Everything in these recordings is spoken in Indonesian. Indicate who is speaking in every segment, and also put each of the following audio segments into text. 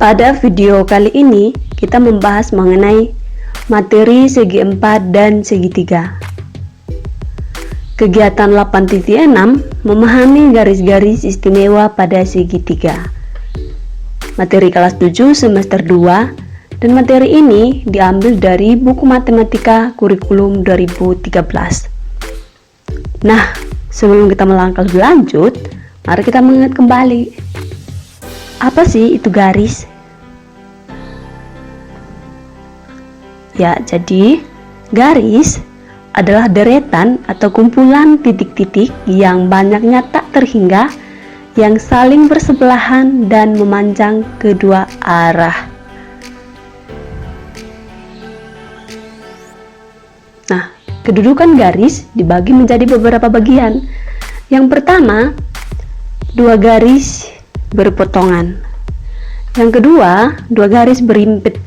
Speaker 1: Pada video kali ini, kita membahas mengenai materi segi 4 dan segitiga. Kegiatan 8.6 memahami garis-garis istimewa pada segitiga. Materi kelas 7 semester 2, dan materi ini diambil dari buku matematika kurikulum 2013. Nah, sebelum kita melangkah lebih lanjut, mari kita mengingat kembali. Apa sih itu garis? Ya, jadi garis adalah deretan atau kumpulan titik-titik yang banyaknya tak terhingga yang saling bersebelahan dan memanjang kedua arah. Nah, kedudukan garis dibagi menjadi beberapa bagian. Yang pertama, dua garis berpotongan. Yang kedua, dua garis berimpit.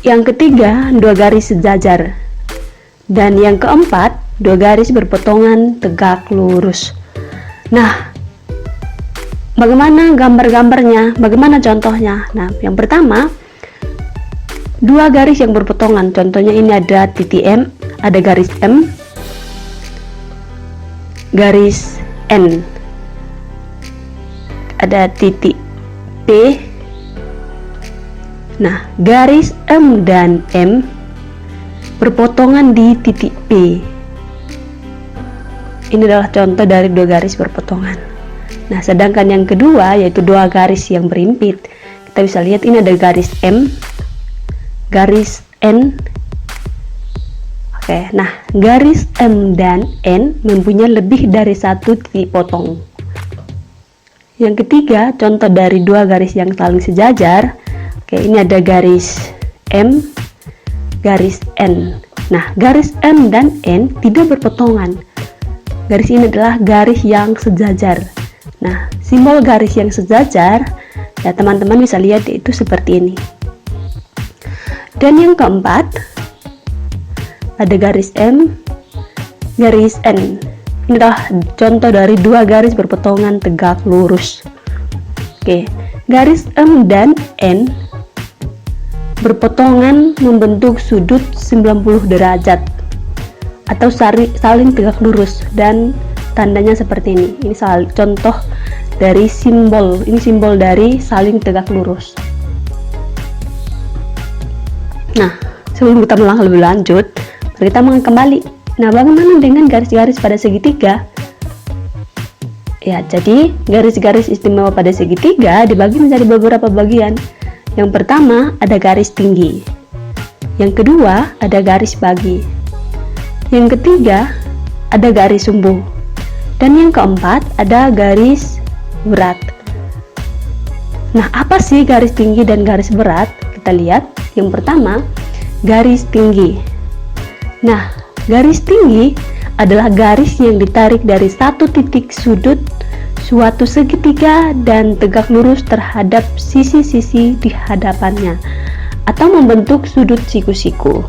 Speaker 1: Yang ketiga, dua garis sejajar. Dan yang keempat, dua garis berpotongan tegak lurus. Nah, bagaimana gambar-gambarnya? Bagaimana contohnya? Nah, yang pertama, dua garis yang berpotongan. Contohnya ini ada titik M, ada garis M, garis N, ada titik P. Nah, garis M dan M berpotongan di titik P. Ini adalah contoh dari dua garis berpotongan. Nah, sedangkan yang kedua yaitu dua garis yang berimpit. Kita bisa lihat ini ada garis M, garis N. Oke, nah garis M dan N mempunyai lebih dari satu titik potong. Yang ketiga, contoh dari dua garis yang saling sejajar. Oke, ini ada garis M, garis N. Nah, garis M dan N tidak berpotongan. Garis ini adalah garis yang sejajar. Nah, simbol garis yang sejajar, ya teman-teman bisa lihat yaitu seperti ini. Dan yang keempat, ada garis M, garis N. Ini adalah contoh dari dua garis berpotongan tegak lurus. Oke, garis M dan N berpotongan membentuk sudut 90 derajat atau saling tegak lurus, dan tandanya seperti ini. Ini contoh dari simbol. Ini simbol dari saling tegak lurus. Nah, sebelum kita melangkah lebih lanjut, mari kita mengingat kembali. Nah, bagaimana dengan garis-garis pada segitiga? Ya, jadi garis-garis istimewa pada segitiga dibagi menjadi beberapa bagian. Yang pertama, ada garis tinggi. Yang kedua, ada garis bagi. Yang ketiga, ada garis sumbu. Dan yang keempat, ada garis berat. Nah, apa sih garis tinggi dan garis berat? Kita lihat. Yang pertama, garis tinggi. Nah, garis tinggi adalah garis yang ditarik dari satu titik sudut suatu segitiga dan tegak lurus terhadap sisi-sisi di hadapannya atau membentuk sudut siku-siku.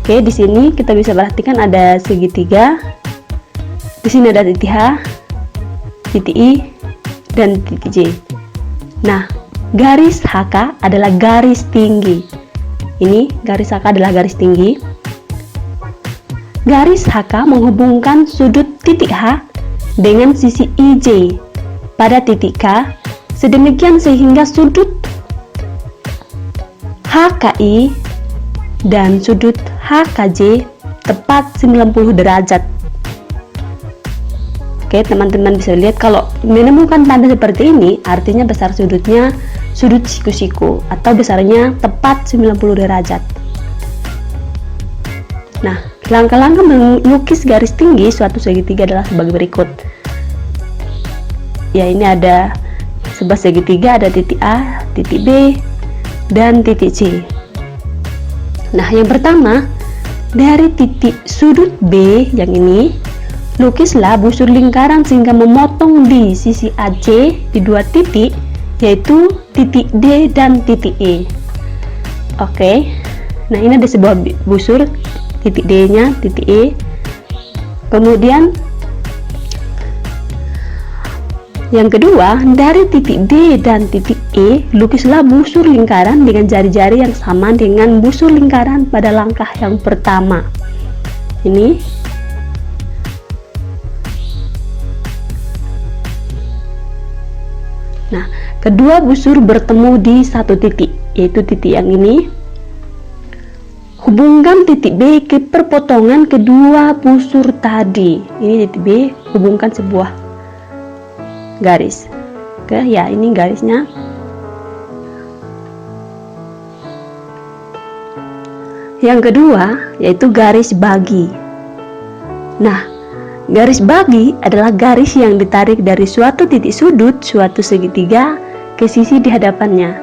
Speaker 1: Oke, di sini kita bisa perhatikan ada segitiga. Di sini ada titik H, titik I, dan titik J. Nah, garis HK adalah garis tinggi. Ini garis HK adalah garis tinggi. Garis HK menghubungkan sudut titik H dengan sisi IJ pada titik K, sedemikian sehingga sudut HKI dan sudut HKJ tepat 90 derajat. Oke, teman-teman bisa lihat kalau menemukan tanda seperti ini, artinya besar sudutnya sudut siku-siku atau besarnya tepat 90 derajat. Nah, langkah-langkah melukis garis tinggi suatu segitiga adalah sebagai berikut. Ya, ini ada sebuah segitiga, ada titik A, titik B, dan titik C. Nah, yang pertama, dari titik sudut B yang ini, lukislah busur lingkaran sehingga memotong di sisi AC di dua titik, yaitu titik D dan titik E. Oke, nah ini ada sebuah busur, titik D nya, titik E. Kemudian Yang kedua, dari titik D dan titik E, lukislah busur lingkaran dengan jari-jari yang sama dengan busur lingkaran pada langkah yang pertama. Ini. Nah, kedua busur bertemu di satu titik, yaitu titik yang ini. Hubungkan titik B ke perpotongan kedua busur tadi. Ini titik B, hubungkan sebuah garis. Oke, ya ini garisnya. Yang kedua, yaitu garis bagi. Nah, garis bagi adalah garis yang ditarik dari suatu titik sudut, suatu segitiga ke sisi di hadapannya,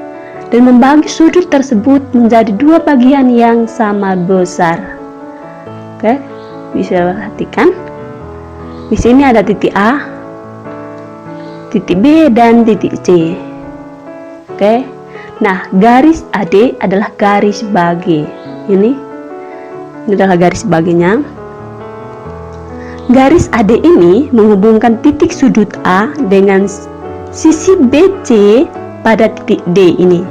Speaker 1: dan membagi sudut tersebut menjadi dua bagian yang sama besar. Oke, bisa perhatikan. Di sini ada titik A, titik B, dan titik C. Oke, nah garis AD adalah garis bagi. Ini adalah garis baginya. Garis AD ini menghubungkan titik sudut A dengan sisi BC pada titik D ini.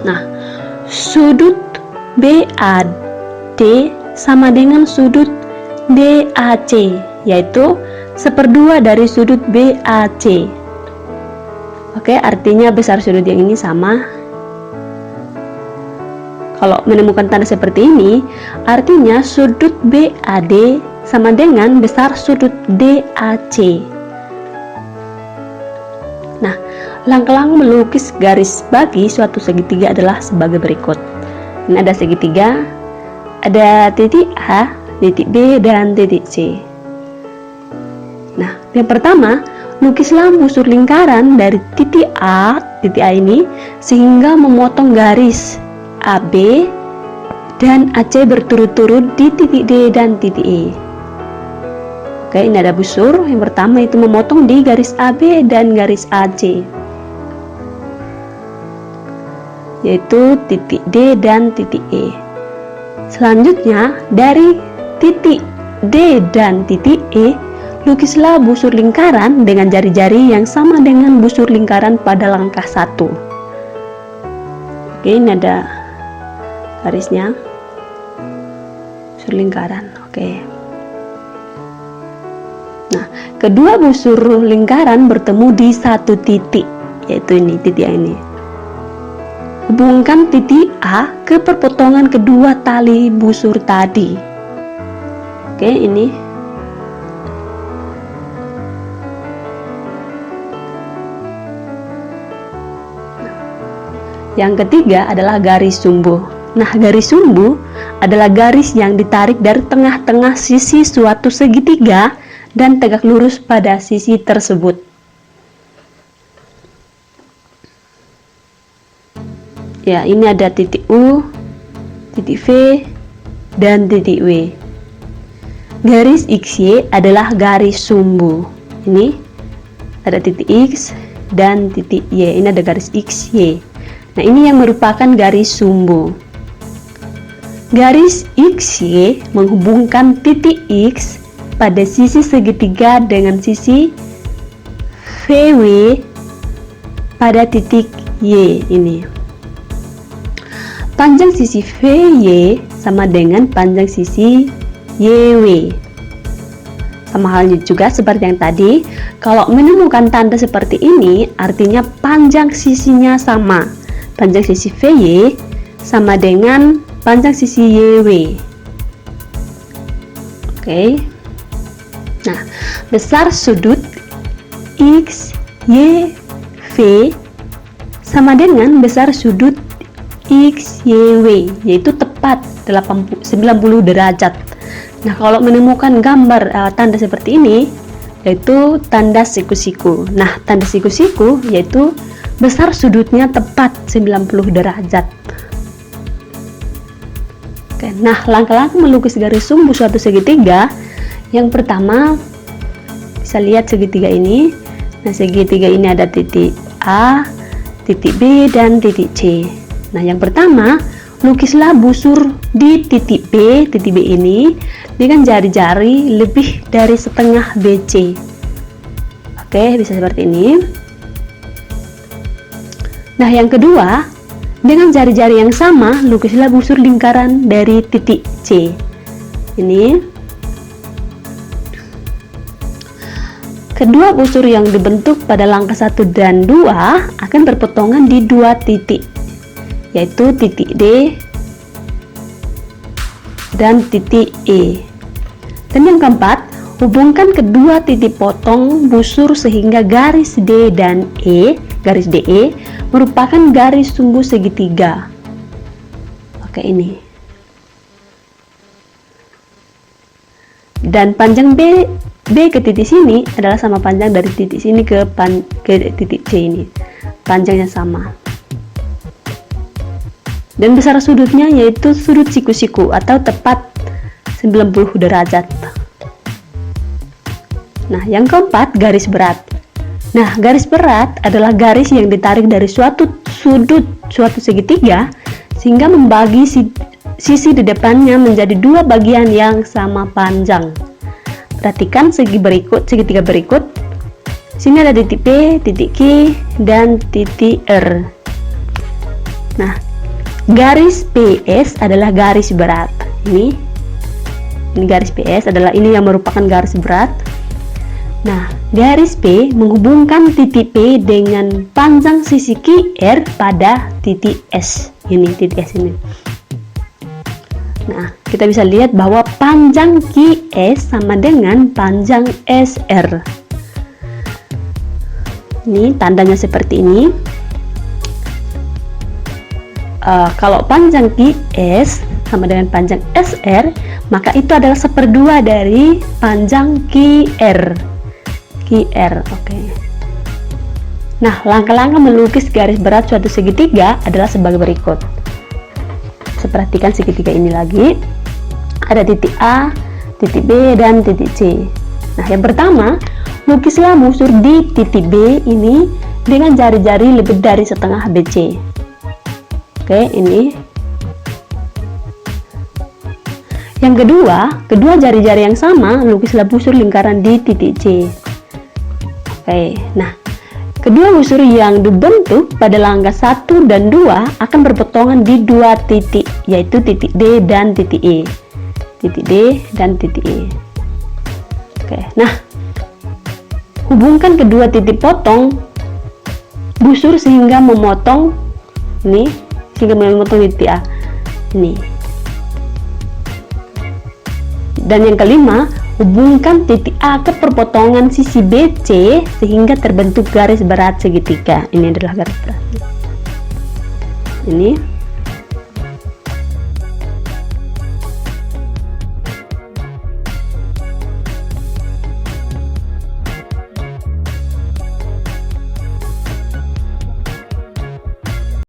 Speaker 1: Nah, sudut BAD sama dengan sudut DAC, yaitu 1/2 dari sudut BAC. Oke, artinya besar sudut yang ini sama. Kalau menemukan tanda seperti ini, artinya sudut BAD sama dengan besar sudut DAC. Nah, langkah-langkah melukis garis bagi suatu segitiga adalah sebagai berikut. Ini ada segitiga, ada titik A, titik B, dan titik C. Nah, yang pertama, lukislah busur lingkaran dari titik A ini sehingga memotong garis AB dan AC berturut-turut di titik D dan titik E. Oke, ini ada busur. Yang pertama itu memotong di garis AB dan garis AC, yaitu titik D dan titik E. Selanjutnya, dari titik D dan titik E, lukislah busur lingkaran dengan jari-jari yang sama dengan busur lingkaran pada langkah 1. Oke, ini ada garisnya, busur lingkaran. Oke. Nah, kedua busur lingkaran bertemu di satu titik, yaitu ini, titik ini. Hubungkan titik A ke perpotongan kedua tali busur tadi. Oke, ini. Yang ketiga adalah garis sumbu. Nah, garis sumbu adalah garis yang ditarik dari tengah-tengah sisi suatu segitiga dan tegak lurus pada sisi tersebut. Ya, ini ada titik U, titik V, dan titik W. Garis XY adalah garis sumbu. Ini ada titik X dan titik Y. Ini ada garis XY. Nah, ini yang merupakan garis sumbu. Garis XY menghubungkan titik X pada sisi segitiga dengan sisi VW pada titik Y ini. Panjang sisi VY sama dengan panjang sisi YW. Sama halnya juga seperti yang tadi, kalau menemukan tanda seperti ini, artinya panjang sisinya sama. Panjang sisi VY sama dengan panjang sisi YW. Oke. Nah, besar sudut X, Y, V sama dengan besar sudut X, Y, W, yaitu tepat 90 derajat. Nah, kalau menemukan gambar tanda seperti ini, yaitu tanda siku-siku. Nah, tanda siku-siku yaitu besar sudutnya tepat 90 derajat. Oke, nah langkah-langkah melukis garis sumbu suatu segitiga. Yang pertama, bisa lihat segitiga ini. Nah, segitiga ini ada titik A, titik B, dan titik C. Nah, yang pertama, lukislah busur di titik B ini dengan jari-jari lebih dari setengah BC. Oke, bisa seperti ini. Nah, yang kedua, dengan jari-jari yang sama, lukislah busur lingkaran dari titik C. Ini. Kedua busur yang dibentuk pada langkah 1 dan 2 akan berpotongan di 2 titik, yaitu titik D dan titik E. Dan yang keempat, hubungkan kedua titik potong busur sehingga garis D dan E, garis DE, merupakan garis sumbu segitiga. Oke, ini. Dan panjang B ke titik sini adalah sama panjang dari titik sini ke titik C ini. Panjangnya sama. Dan besar sudutnya yaitu sudut siku-siku atau tepat 90 derajat. Nah, yang keempat, garis berat. Nah, garis berat adalah garis yang ditarik dari suatu sudut suatu segitiga sehingga membagi sisi di depannya menjadi 2 bagian yang sama panjang. Perhatikan segitiga berikut. Sini ada titik P, titik Q, dan titik R. Nah, garis PS adalah garis berat. Ini garis PS adalah ini yang merupakan garis berat. Nah, garis P menghubungkan titik P dengan panjang sisi QR pada titik S. Ini titik S ini. Nah, kita bisa lihat bahwa panjang QS sama dengan panjang SR. Ini tandanya seperti ini. Kalau panjang QS sama dengan panjang SR, maka itu adalah 1/2 dari panjang QR. Oke. Nah, langkah-langkah melukis garis berat suatu segitiga adalah sebagai berikut. Perhatikan segitiga ini lagi. Ada titik A, titik B, dan titik C. Nah, yang pertama, lukislah busur di titik B ini dengan jari-jari lebih dari setengah BC. Oke, ini. Yang kedua jari-jari yang sama, lukislah busur lingkaran di titik C. Oke, nah, kedua busur yang dibentuk pada langkah 1 dan 2 akan berpotongan di 2 titik, yaitu titik D dan titik E. Titik D dan titik E. Oke, nah, hubungkan kedua titik potong busur sehingga memotong titik A. Ini. Dan yang kelima, hubungkan titik A ke perpotongan sisi BC sehingga terbentuk garis berat segitiga. Ini adalah garis berat. Ini.